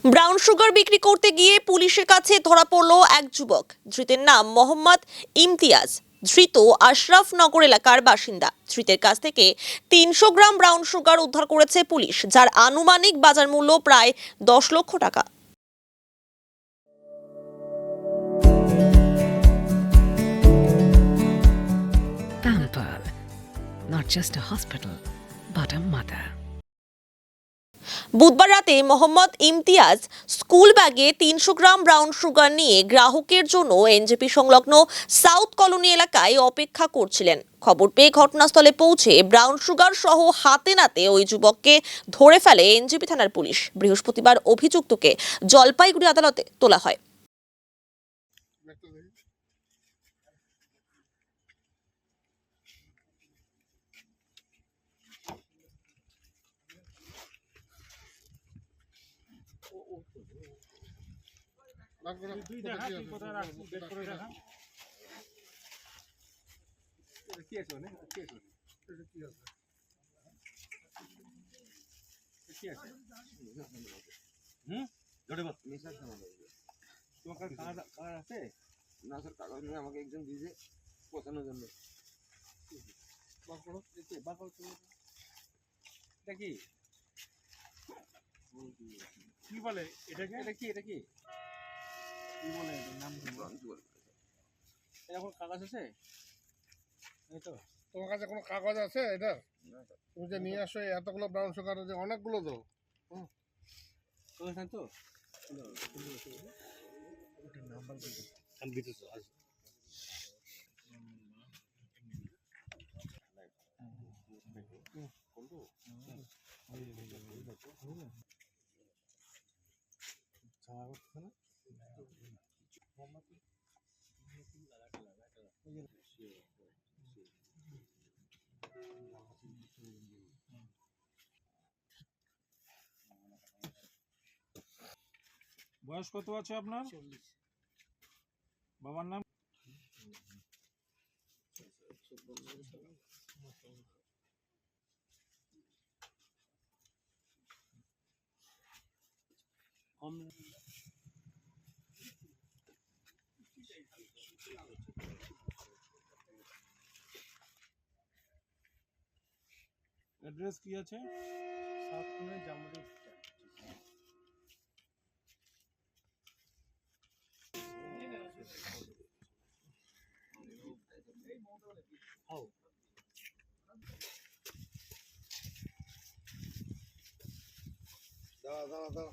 Brown sugar বিক্রি করতে গিয়ে পুলিশের কাছে ধরা পড়ল এক যুবক। ধৃতের নাম মোহাম্মদ ইমতিয়াজ। ধৃত আশরাফনগর এলাকার বাসিন্দা। ধৃতের কাছ থেকে ৩০০ গ্রাম ব্রাউন সুগার উদ্ধার করেছে পুলিশ, যার আনুমানিক বাজার মূল্য প্রায় ১০ লক্ষ টাকা। Pamper, not just a hospital, but a mother. বুধবার রাতে মোহাম্মদ ইমতিয়াজ স্কুল ব্যাগে ৩০০ গ্রাম ব্রাউন সুগার নিয়ে গ্রাহকের জন্য এনজেপি সংলগ্ন সাউথ কলোনি এলাকায় অপেক্ষা করছিলেন। খবর পেয়ে ঘটনাস্থলে পৌঁছে ব্রাউন সুগার সহ হাতে নাতে ওই যুবককে ধরে ফেলে এনজেপি থানার পুলিশ। বৃহস্পতিবার অভিযুক্তকে জলপাইগুড়ি আদালতে তোলা হয়। না স্যার, কাগজ নিয়ে আমাকে একজন দিয়েছে পচানোর জন্য। কি বলে এটাকে? এটা কি কি বলে এটার নাম কি? এখন কাগজ আছে? এই তো তোমার কাছে কোনো কাগজ আছে এটা? তুমি যে নিয়ে আসো এতগুলো ব্রাউন সুগার, যে অনেকগুলো তো কাগজ তো আমি দিতেছি আজ। বয়স কত আছে আপনার? বাবার নাম? অ্যাড্রেস কি আছে? সাতক্ষীরা জামুরি। দাঁড়া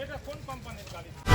এটা কোন কোম্পানির গাড়ি?